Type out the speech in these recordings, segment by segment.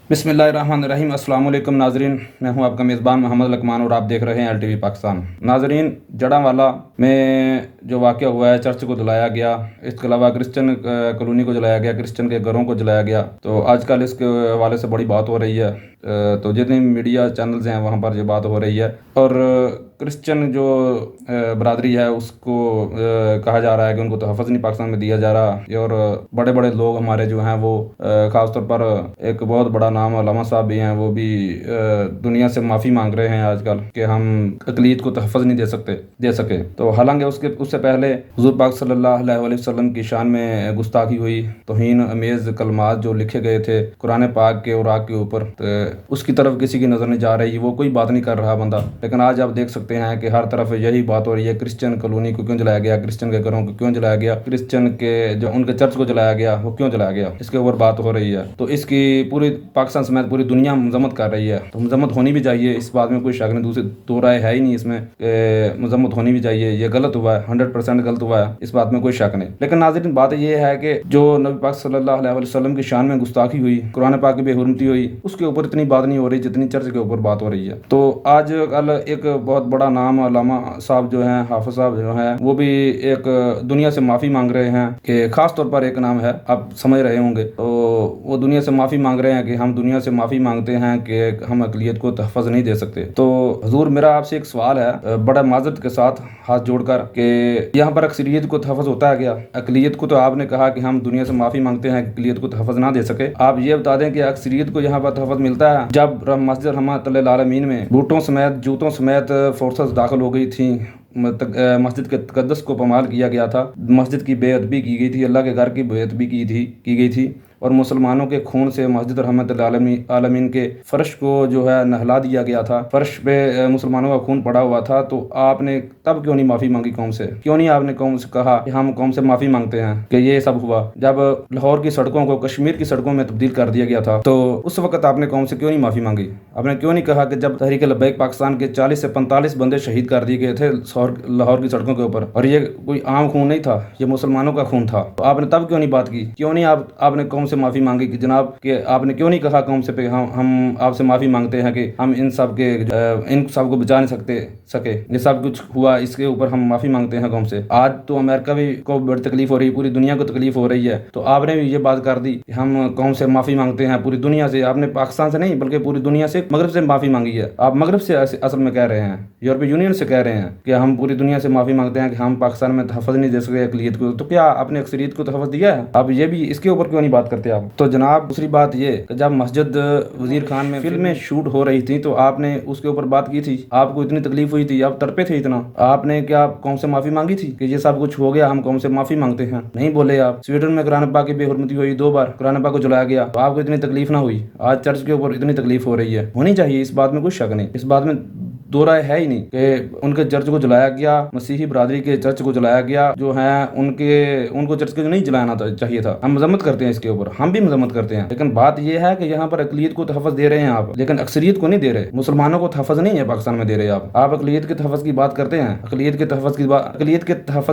بسم اللہ الرحمن الرحیم۔ السلام علیکم ناظرین، میں ہوں آپ کا میزبان محمد لقمان اور آپ دیکھ رہے ہیں LTV پاکستان۔ ناظرین، جڑاں میں جو واقعہ ہوا ہے، چرچ کو جلایا گیا، اس کے علاوہ کرسچن کالونی کو جلایا گیا، کرسچن کے گھروں کو جلایا گیا، تو آج کل اس کے حوالے سے بڑی بات ہو رہی ہے۔ تو جتنے میڈیا چینلز ہیں وہاں پر یہ بات ہو رہی ہے، اور کرسچن جو برادری ہے اس کو کہا جا رہا ہے کہ ان کو تحفظ نہیں پاکستان میں دیا جا رہا، اور بڑے بڑے لوگ ہمارے جو ہیں وہ خاص طور پر ایک بہت بڑا نام علامہ صاحب بھی ہیں، وہ بھی دنیا سے معافی مانگ رہے ہیں آج کل کہ ہم اقلیت کو تحفظ نہیں دے سکے۔ تو حالانکہ اس سے پہلے حضور پاک صلی اللہ علیہ وسلم کی شان میں گستاخی ہوئی، توہین امیز کلمات جو لکھے گئے تھے قرآن پاک کے اوراق کے اوپر، اس کی طرف کسی کی نظر نہیں جا رہی، وہ کوئی بات نہیں کر رہا بندہ۔ لیکن آج آپ دیکھ سکتے ہیں کہ ہر طرف یہی بات ہو رہی ہے، کرسچن کالونی کو کیوں جلایا گیا، کرسچن کے گھروں کو کیوں جلایا گیا، کرسچن کے جو ان کے چرچ کو جلایا گیا وہ کیوں جلایا گیا، اس کے اوپر بات ہو رہی ہے۔ تو اس کی پوری پاکستان سمیت پوری دنیا مذمت کر رہی ہے، تو مذمت ہونی بھی چاہیے، اس بات میں کوئی شک نہیں، دوسری دو رائے ہے ہی نہیں اس میں کہ مذمت ہونی بھی چاہیے۔ یہ غلط ہوا ہے، 100% غلط ہوا ہے، اس بات میں کوئی شک نہیں۔ لیکن ناظرین، بات یہ ہے کہ جو نبی پاک صلی اللہ علیہ وسلم کی شان میں گستاخی ہوئی، قرآن پاک کی بے حرمتی ہوئی، اس کے اوپر اتنی بات نہیں ہو رہی جتنی چرچ کے اوپر بات ہو رہی ہے۔ تو آج کل ایک بہت بڑا نام علامہ صاحب جو ہیں، حافظ صاحب جو ہیں، وہ بھی ایک دنیا سے معافی مانگ رہے ہیں کہ خاص طور پر ایک نام ہے، آپ سمجھ رہے ہوں گے، تو وہ دنیا سے معافی مانگ رہے ہیں کہ ہم دنیا سے معافی مانگتے ہیں کہ ہم اقلیت کو تحفظ نہیں دے سکتے۔ تو حضور، میرا آپ سے ایک سوال ہے بڑا معذرت کے ساتھ ہاتھ جوڑ کر، کہ یہاں پر اکثریت کو تحفظ ہوتا ہے کیا؟ اقلیت کو تو آپ نے کہا کہ ہم دنیا سے معافی مانگتے ہیں کہ اقلیت کو تحفظ نہ دے سکے، آپ یہ بتا دیں کہ اکثریت کو یہاں پر تحفظ ملتا ہے؟ جب مسجد رحمت للعالمین میں بوٹوں سمیت جوتوں سمیت فورسز داخل ہو گئی تھیں، مسجد کے تقدس کو پامال کیا گیا تھا، مسجد کی بے ادبی کی گئی تھی، اللہ کے گھر کی بے ادبی کی گئی تھی، اور مسلمانوں کے خون سے مسجد رحمت للعالمین کے فرش کو جو ہے نہلا دیا گیا تھا، فرش پہ مسلمانوں کا خون پڑا ہوا تھا، تو آپ نے تب کیوں نہیں معافی مانگی قوم سے؟ کیوں نہیں آپ نے قوم سے کہا کہ ہم قوم سے معافی مانگتے ہیں کہ یہ سب ہوا؟ جب لاہور کی سڑکوں کو کشمیر کی سڑکوں میں تبدیل کر دیا گیا تھا، تو اس وقت آپ نے قوم سے کیوں نہیں معافی مانگی؟ آپ نے کیوں نہیں کہا کہ جب تحریک لبیک پاکستان کے 40 سے 45 بندے شہید کر دیے گئے تھے لاہور کی سڑکوں کے اوپر، اور یہ کوئی عام خون نہیں تھا، یہ مسلمانوں کا خون تھا، تو آپ نے تب کیوں نہیں بات کی؟ کیوں نہیں آپ نے قوم سے معافی مانگی کہ جناب، کہ آپ نے کیوں نہیں کہا قوم سے کہ ہم آپ سے معافی مانگتے ہیں کہ ہم ان سب کو بچا نہیں سکے، یہ سب کچھ ہوا، اس کے اوپر ہم معافی مانگتے ہیں قوم سے۔ آج تو امریکہ بھی کو بڑی تکلیف ہو رہی ہے، پوری دنیا کو تکلیف ہو رہی ہے، تو آپ نے بھی یہ بات کر دی کہ ہم قوم سے معافی مانگتے ہیں، پوری دنیا سے۔ آپ نے پاکستان سے نہیں بلکہ پوری دنیا سے، مغرب سے معافی مانگی ہے۔ آپ مغرب سے اصل میں کہہ رہے ہیں، یورپی یونین سے کہہ رہے ہیں کہ ہم پوری دنیا سے معافی مانگتے ہیں کہ ہم پاکستان میں تحفظ نہیں دے سکے اقلیت کو، تو کیا آپ نے اکثریت کو تحفظ دیا ہے؟ آپ یہ بھی اس کے اوپر کیوں نہیں بات کرتے آپ؟ تو جناب، دوسری بات یہ کہ جب مسجد وزیر خان میں فلمیں شوٹ ہو رہی تھیں تو آپ نے اس کے اوپر بات کی تھی، آپ کو اتنی تکلیف ہوئی تھی، آپ تڑپے تھے اتنا، آپ نے کیا قوم سے معافی مانگی تھی کہ یہ سب کچھ ہو گیا، ہم قوم سے معافی مانگتے ہیں؟ نہیں بولے آپ۔ سویڈن میں قرآن پاک کی بے حرمتی ہوئی، 2 بار قرآن پاک کو جلایا گیا، تو آپ کو اتنی تکلیف نہ ہوئی؟ آج چرچ کے اوپر اتنی تکلیف ہو رہی ہے، ہونی چاہیے، اس بات میں کوئی شک نہیں، اس بات میں دو رائے ہے ہی نہیں کہ ان کے چرچ کو جلایا گیا، مسیحی برادری کے چرچ کو جلایا گیا، جو ہیں ان کو چرچ کو نہیں جلانا چاہیے تھا۔ ہم مذمت کرتے ہیں اس کے اوپر، ہم بھی مذمت کرتے ہیں، لیکن بات یہ ہے کہ یہاں پر اقلیت کو تحفظ دے رہے ہیں آپ، لیکن اکثریت کو نہیں دے رہے، مسلمانوں کو تحفظ نہیں ہے پاکستان میں دے رہے آپ اقلیت کے تحفظ کی بات کرتے ہیں، اقلیت کے تحفظ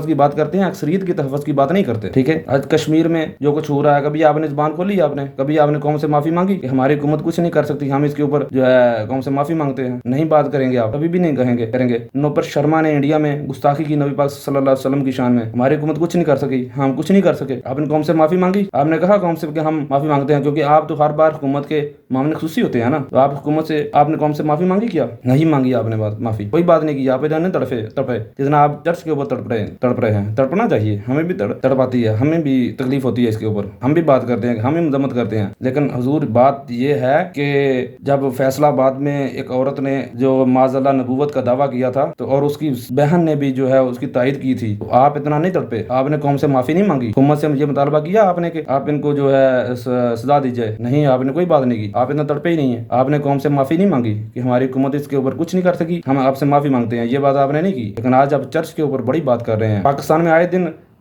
کی بات کرتے ہیں، اکثریت کے تحفظ کی بات نہیں کرتے، ٹھیک ہے؟ آج کشمیر میں جو کچھ ہو رہا ہے، کبھی آپ نے زبان کھولی؟ کبھی آپ نے قوم سے معافی مانگی کہ ہماری حکومت کچھ نہیں کر سکتی، ہم اس کے اوپر جو ہے قوم سے معافی مانگتے ہیں؟ نہیں بات کریں گے آپ، کبھی بھی نہیں کریں گے۔ نوپر شرما نے انڈیا میں گستاخی کی نبی پاک صلی اللہ علیہ وسلم کی شان میں، ہماری حکومت کچھ نہیں کر سکی، ہم کچھ نہیں کر سکے، آپ نے قوم سے معافی مانگی؟ آپ نے کہا قوم سے کہ ہم معافی مانگتے ہیں؟ کیونکہ آپ تو ہر بار حکومت کے معاملے خصوصی ہوتے ہیں نا، تو آپ حکومت سے، آپ نے قوم سے معافی مانگی؟ کیا نہیں مانگی آپ نے معافی؟ کوئی بات نہیں کی آپ، جانے تڑپے جتنا آپ چرچ کے اوپر تڑپ رہے ہیں۔ تڑپنا چاہیے، ہمیں بھی تڑپاتی ہے، ہمیں بھی تکلیف ہوتی ہے اس کے اوپر، ہم بھی بات کرتے ہیں، ہم بھی مذمت کرتے ہیں، لیکن حضور بات یہ ہے کہ جب فیصلہ آباد میں ایک عورت نے جو معاذ اللہ نبوت کا دعویٰ کیا تھا، تو اور اس کی بہن نے بھی جو ہے اس کی تائید کی تھی، تو آپ اتنا نہیں تڑپے؟ آپ نے قوم سے معافی نہیں مانگی؟ حکومت سے یہ مطالبہ کیا آپ نے کہ آپ ان کو جو ہے سزا دی جائے؟ نہیں، آپ نے کوئی بات نہیں کی، آپ اتنا تڑپے ہی نہیں ہیں، آپ نے قوم سے معافی نہیں مانگی کہ ہماری حکومت اس کے اوپر کچھ نہیں کر سکی، ہم آپ سے معافی مانگتے ہیں، یہ بات آپ نے نہیں کی، لیکن آج آپ چرچ کے اوپر بڑی بات کر رہے ہیں۔ پاکستان میں